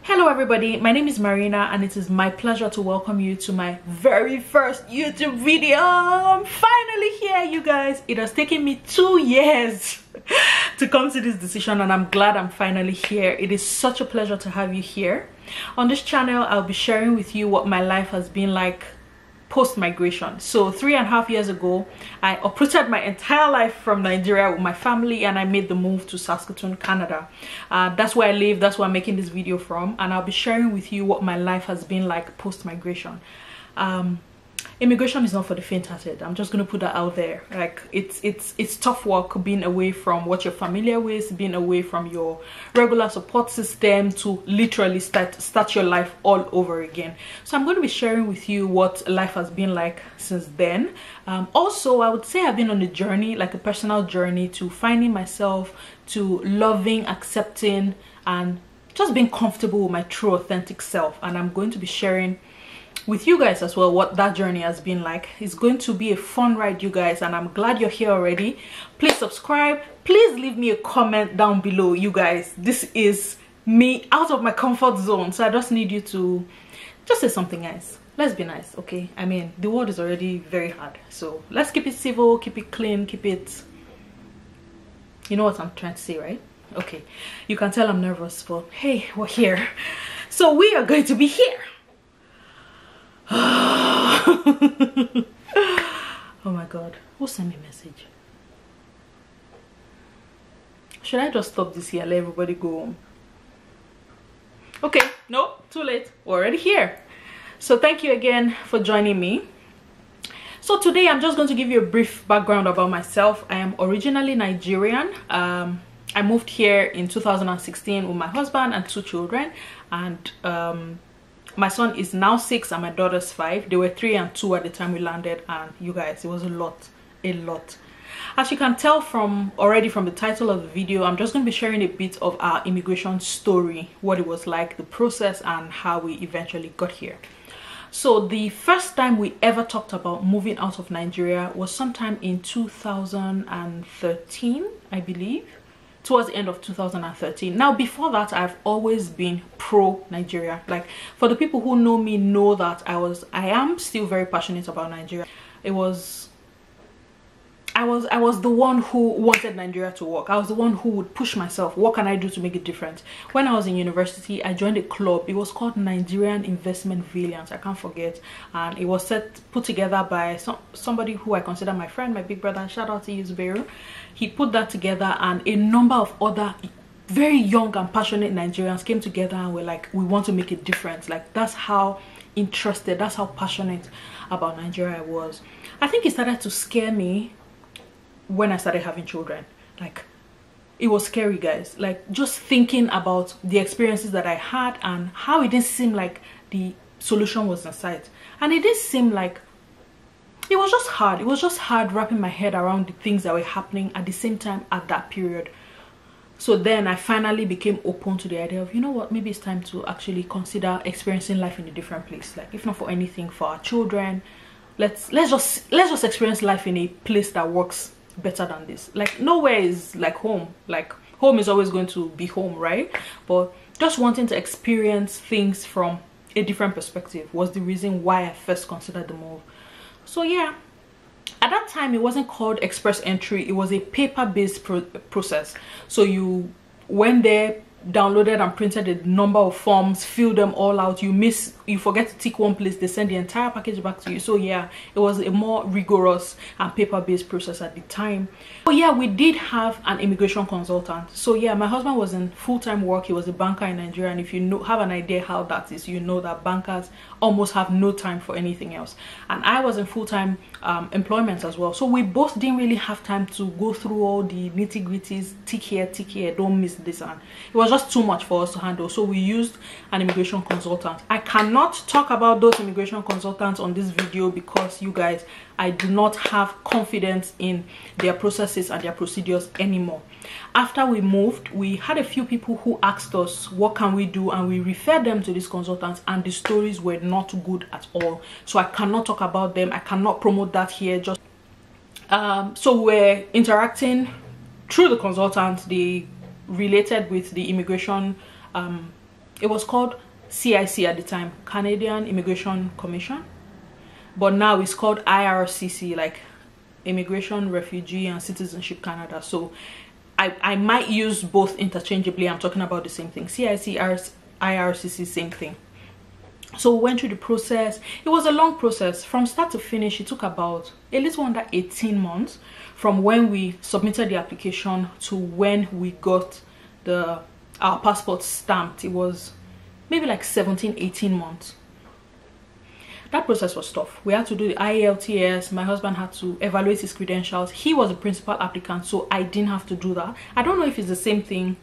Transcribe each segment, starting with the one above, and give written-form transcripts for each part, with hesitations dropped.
Hello everybody, my name is Marina and it is my pleasure to welcome you to my very first YouTube video. I'm finally here, you guys. It has taken me 2 years to come to this decision and I'm glad I'm finally here. It is such a pleasure to have you here. On this channel, I'll be sharing with you what my life has been like post-migration. So 3.5 years ago, I uprooted my entire life from Nigeria with my family and I made the move to Saskatoon, Canada. That's where I live, that's where I'm making this video from, and I'll be sharing with you what my life has been like post-migration. Immigration is not for the faint-hearted. I'm just gonna put that out there. Like it's tough work being away from what you're familiar with, being away from your regular support system to literally start your life all over again. So I'm going to be sharing with you what life has been like since then. Also, I would say I've been on a journey, like a personal journey to finding myself, to loving, accepting, and just being comfortable with my true authentic self. And I'm going to be sharing with you guys as well what that journey has been like. It's going to be a fun ride, you guys, and I'm glad you're here already. Please subscribe, please leave me a comment down below, you guys. This is me out of my comfort zone, so I just need you to just say something nice. Let's be nice, okay? I mean, the world is already very hard, so let's keep it civil, keep it clean, keep it, you know what I'm trying to say, right? Okay, you can tell I'm nervous, but hey, we're here. So we are going to be here. Oh my god, who sent me a message? Should I just stop this here, let everybody go home? Okay, no, too late, we're already here. So thank you again for joining me. So today I'm just going to give you a brief background about myself. I am originally Nigerian. I moved here in 2016 with my husband and 2 children, and my son is now 6 and my daughter's 5. They were 3 and 2 at the time we landed, and you guys, it was a lot. As you can tell already from the title of the video, I'm just going to be sharing a bit of our immigration story, what it was like, the process, and how we eventually got here. So the first time we ever talked about moving out of Nigeria was sometime in 2013, I believe. Towards the end of 2013. Now before that, I've always been pro Nigeria. Like, for the people who know me know that I am still very passionate about Nigeria. I was the one who wanted Nigeria to work. I was the one who would push myself. What can I do to make it different? When I was in university, I joined a club. It was called Nigerian Investment Valiant. I can't forget. And it was put together by somebody who I consider my friend, my big brother. Shout out to you, Zuberu. He put that together, and a number of other very young and passionate Nigerians came together and were like, we want to make a difference. Like, that's how interested, that's how passionate about Nigeria I was. I think it started to scare me when I started having children. Like, it was scary, guys. Like, just thinking about the experiences that I had and how it didn't seem like the solution was in sight. And it didn't seem like, it was just hard. It was just hard wrapping my head around the things that were happening at the same time at that period. So then I finally became open to the idea of, you know what, maybe it's time to actually consider experiencing life in a different place. Like, if not for anything, for our children, let's just experience life in a place that works better than this. Like, nowhere is like home. Like, home is always going to be home, right? But just wanting to experience things from a different perspective was the reason why I first considered the move. So yeah, at that time it wasn't called express entry, it was a paper-based process. So you went there, downloaded and printed a number of forms, filled them all out. You forget to tick one place, they send the entire package back to you. So yeah, it was a more rigorous and paper-based process at the time. But yeah, we did have an immigration consultant. So yeah, my husband was in full-time work. He was a banker in Nigeria, and if you have an idea how that is, you know that bankers almost have no time for anything else. And I was in full-time employment as well, so we both didn't really have time to go through all the nitty-gritties, tick here, don't miss this, and it was just too much for us to handle. So we used an immigration consultant. I cannot talk about those immigration consultants on this video because, you guys, I do not have confidence in their processes and their procedures anymore. After we moved, we had a few people who asked us what can we do, and we referred them to these consultants, and the stories were not good at all. So I cannot talk about them, I cannot promote that here. Just so we're interacting through the consultants. They related with the immigration it was called CIC at the time, Canadian Immigration Commission, but now it's called IRCC, like Immigration, Refugee and Citizenship Canada. So I might use both interchangeably. I'm talking about the same thing. CIC, IRCC, same thing. So we went through the process. It was a long process from start to finish. It took about a little under 18 months from when we submitted the application to when we got our passport stamped. It was maybe like 17-18 months. That process was tough. We had to do the IELTS. My husband had to evaluate his credentials. He was the principal applicant, so I didn't have to do that. I don't know if it's the same thing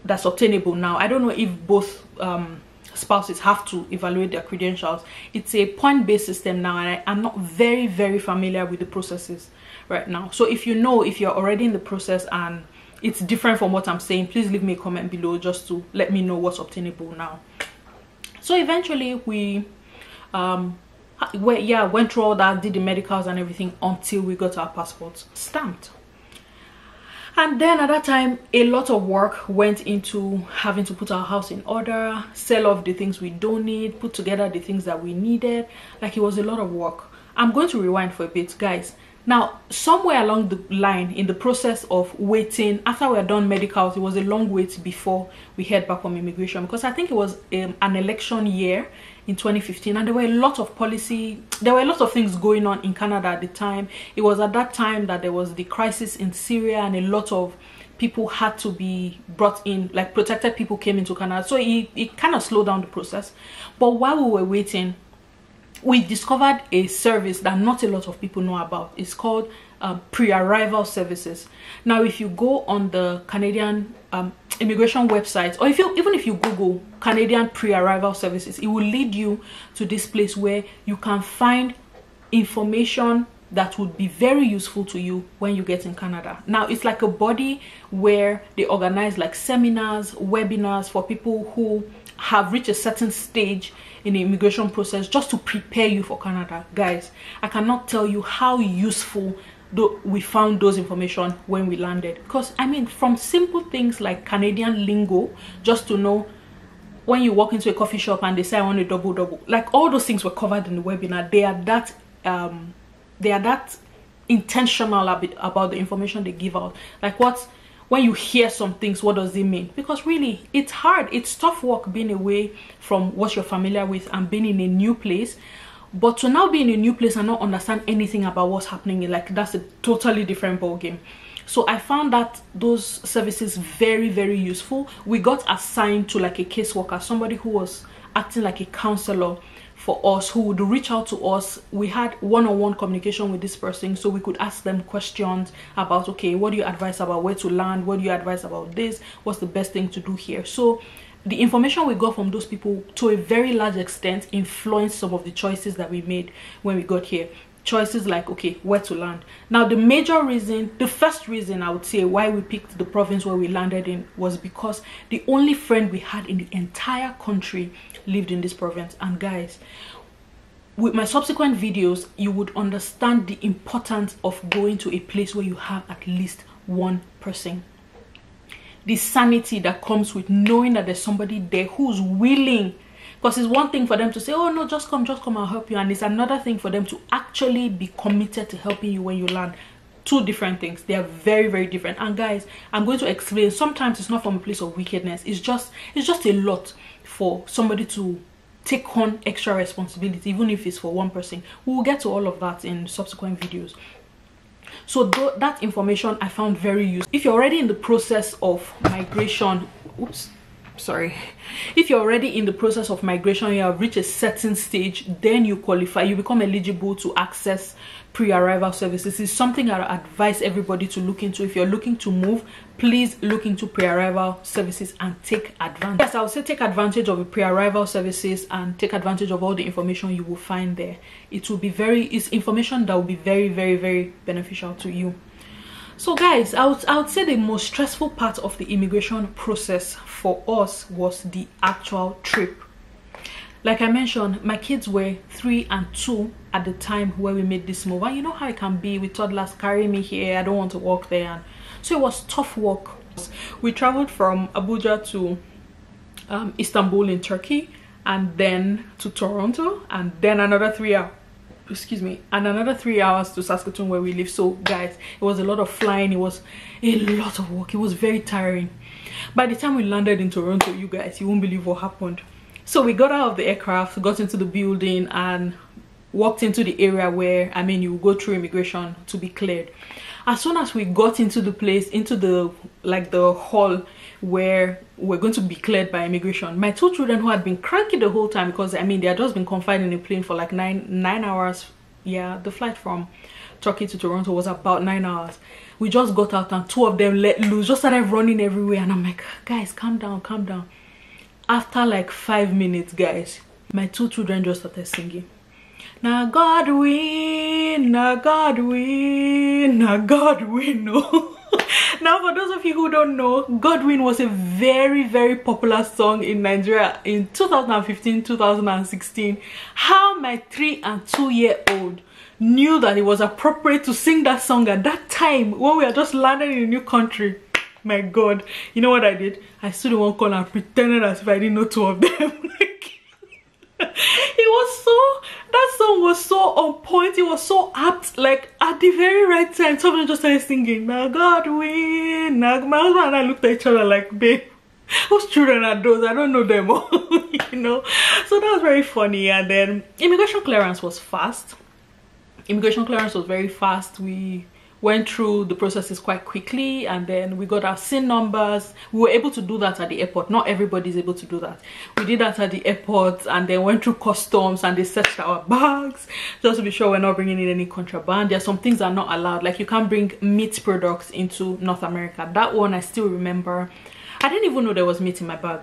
that's obtainable now. I don't know if both spouses have to evaluate their credentials. It's a point-based system now, and I'm not very familiar with the processes right now. So if you know, if you're already in the process and it's different from what I'm saying, please leave me a comment below just to let me know what's obtainable now. So eventually we went through all that, did the medicals and everything until we got our passports stamped. And then at that time, a lot of work went into having to put our house in order, sell off the things we don't need, put together the things that we needed. Like, it was a lot of work. I'm going to rewind for a bit, guys. Now, somewhere along the line in the process of waiting, after we had done medicals, it was a long wait before we head back from immigration, because I think it was an election year in 2015, and there were a lot of things going on in Canada at the time. It was at that time that there was the crisis in Syria, and a lot of people had to be brought in, like protected people came into Canada. So it kind of slowed down the process. But while we were waiting, we discovered a service that not a lot of people know about. It's called pre-arrival services. Now, if you go on the Canadian immigration website, or even if you Google Canadian pre-arrival services, it will lead you to this place where you can find information that would be very useful to you when you get in Canada. Now, it's like a body where they organize like seminars, webinars for people who have reached a certain stage in the immigration process, just to prepare you for Canada. Guys, I cannot tell you how useful we found those information when we landed. Because I mean, from simple things like Canadian lingo, just to know when you walk into a coffee shop and they say I want a double, like all those things were covered in the webinar. They are that intentional about the information they give out. Like, when you hear some things, what does it mean? Because really, it's hard. It's tough work being away from what you're familiar with and being in a new place. But to now be in a new place and not understand anything about what's happening, like, that's a totally different ballgame. So I found that those services very useful. We got assigned to like a caseworker, somebody who was acting like a counselor for us, who would reach out to us. We had one-on-one communication with this person, so we could ask them questions about, okay, what do you advise about where to land? What do you advise about this? What's the best thing to do here? So the information we got from those people, to a very large extent, influenced some of the choices that we made when we got here. Choices like, okay, where to land. Now, the first reason I would say why we picked the province where we landed in was because the only friend we had in the entire country lived in this province. And guys, with my subsequent videos, you would understand the importance of going to a place where you have at least one person. The sanity that comes with knowing that there's somebody there who's willing. Because it's one thing for them to say, oh no, just come, I'll help you. And it's another thing for them to actually be committed to helping you when you land. Two different things. They are very different. And guys, I'm going to explain. Sometimes it's not from a place of wickedness. It's just a lot for somebody to take on extra responsibility, even if it's for one person. We will get to all of that in subsequent videos. So that information I found very useful. If you're already in the process of migration, if you're already in the process of migration, you have reached a certain stage, then you qualify, you become eligible to access pre-arrival services. It's something I advise everybody to look into. If you're looking to move, please look into pre-arrival services and take advantage. Yes, I would say take advantage of the pre-arrival services and take advantage of all the information you will find there. It's information that will be very beneficial to you. So guys, I would say the most stressful part of the immigration process for us was the actual trip. Like I mentioned, my kids were 3 and 2 at the time where we made this move. And you know how it can be with toddlers, carry me here, I don't want to walk there. And so it was tough work. We traveled from Abuja to Istanbul in Turkey, and then to Toronto, and then another 3 hours, excuse me, and another 3 hours to Saskatoon where we live. So guys, it was a lot of flying, it was a lot of work, it was very tiring. By the time we landed in Toronto, you guys, you won't believe what happened. So we got out of the aircraft, got into the building, and walked into the area where, I mean, you go through immigration to be cleared. As soon as we got into the place, into the hall where we're going to be cleared by immigration, my 2 children, who had been cranky the whole time, because I mean they had just been confined in a plane for like nine hours. Yeah, the flight from Turkey to Toronto was about 9 hours. We just got out and 2 of them let loose, just started running everywhere, and I'm like, guys, calm down, calm down. After like 5 minutes, guys, my 2 children just started singing, "Now God win, now God win, now God win." No. Now, for those of you who don't know, Godwin was a very, very popular song in Nigeria in 2015, 2016. How my 3- and 2-year-old knew that it was appropriate to sing that song at that time when we are just landing in a new country. My God, you know what I did? I stood in one corner and pretended as if I didn't know 2 of them. It was so, that song was so on point, it was so apt, like at the very right time. Someone just started singing, "Now God win." Now my husband and I looked at each other like, babe, whose children are those? I don't know them all. You know, so that was very funny. And then immigration clearance was fast. Immigration clearance was very fast. We went through the processes quite quickly, and then we got our SIN numbers. We were able to do that at the airport. Not everybody is able to do that. We did that at the airport, and then went through customs, and they searched our bags just to be sure we're not bringing in any contraband. There are some things that are not allowed, like you can't bring meat products into North America. That one I still remember. I didn't even know there was meat in my bag.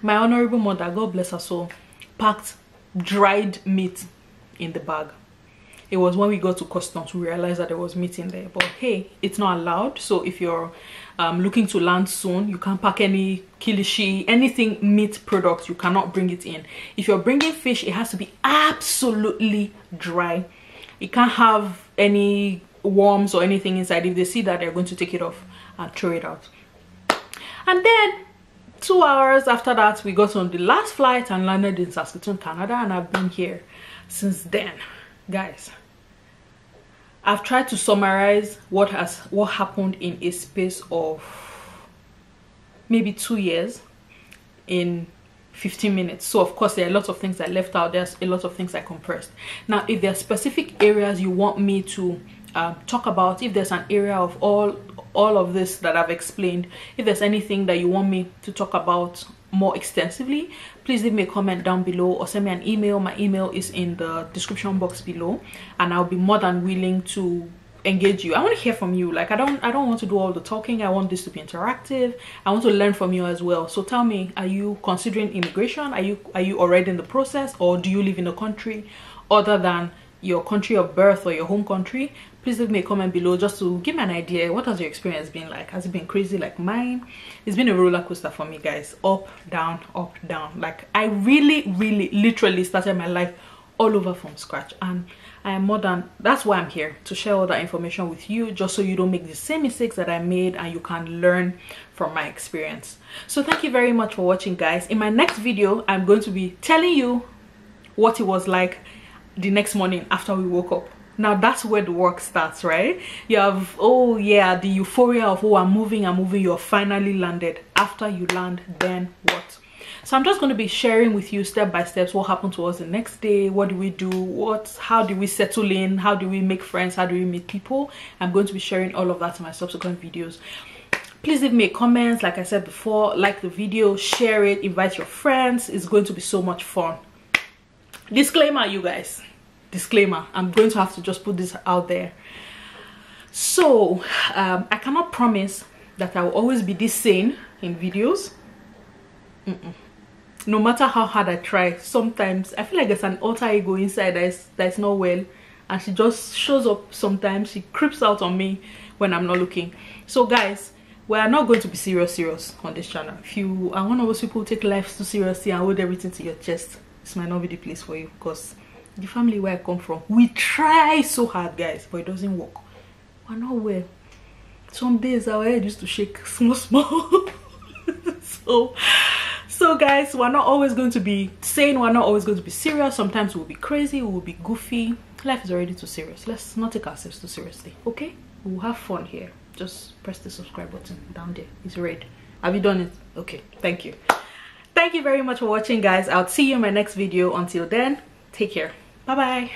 My honorable mother, God bless her soul, packed dried meat in the bag. It was when we got to customs we realized that there was meat in there. But hey, it's not allowed. So if you're looking to land soon, you can't pack any kilishi, anything meat products, you cannot bring it in. If you're bringing fish, it has to be absolutely dry. It can't have any worms or anything inside. If they see that, they're going to take it off and throw it out. And then 2 hours after that, we got on the last flight and landed in Saskatoon, Canada, and I've been here since then. Guys, I've tried to summarize what happened in a space of maybe 2 years in 15 minutes. So of course there are lots of things I left out, there's a lot of things I compressed. Now, if there are specific areas you want me to talk about, if there's an area of all of this that I've explained, if there's anything that you want me to talk about more extensively, please leave me a comment down below or send me an email. My email is in the description box below, and I'll be more than willing to engage you. I want to hear from you. Like I don't want to do all the talking. I want this to be interactive. I want to learn from you as well. So tell me, are you considering immigration? Are you already in the process, or do you live in a country other than your country of birth or your home country? Please leave me a comment below just to give me an idea. What has your experience been like? Has it been crazy like mine? It's been a roller coaster for me, guys. Up, down, up, down. Like I really literally started my life all over from scratch, and I am more than, that's why I'm here, to share all that information with you, just so you don't make the same mistakes that I made and you can learn from my experience. So thank you very much for watching, guys. In my next video, I'm going to be telling you what it was like the next morning after we woke up. Now that's where the work starts, right? You have, oh yeah, the euphoria of, oh, I'm moving, you're finally landed. After you land, then what? So I'm just going to be sharing with you step by step what happened to us the next day. What do we do? How do we settle in? How do we make friends? How do we meet people? I'm going to be sharing all of that in my subsequent videos. Please leave me a comment. Like I said before, like the video, share it, invite your friends. It's going to be so much fun. Disclaimer, you guys. Disclaimer, I'm going to have to just put this out there. So I cannot promise that I will always be this sane in videos. No matter how hard I try, sometimes I feel like there's an alter ego inside that's not well, and she just shows up sometimes. She creeps out on me when I'm not looking. So guys, we are not going to be serious on this channel. If you are one of those people who take life too seriously and hold everything to your chest, this might not be the place for you, because the family where I come from, we try so hard, guys, but it doesn't work. We're not well. Some days our head used to shake small. So guys, we're not always going to be sane, we're not always going to be serious. Sometimes we'll be crazy, we'll be goofy. Life is already too serious. Let's not take ourselves too seriously, okay? We'll have fun here. Just press the subscribe button down there. It's red. Have you done it? Okay, thank you. Thank you very much for watching, guys. I'll see you in my next video. Until then, take care. Bye bye.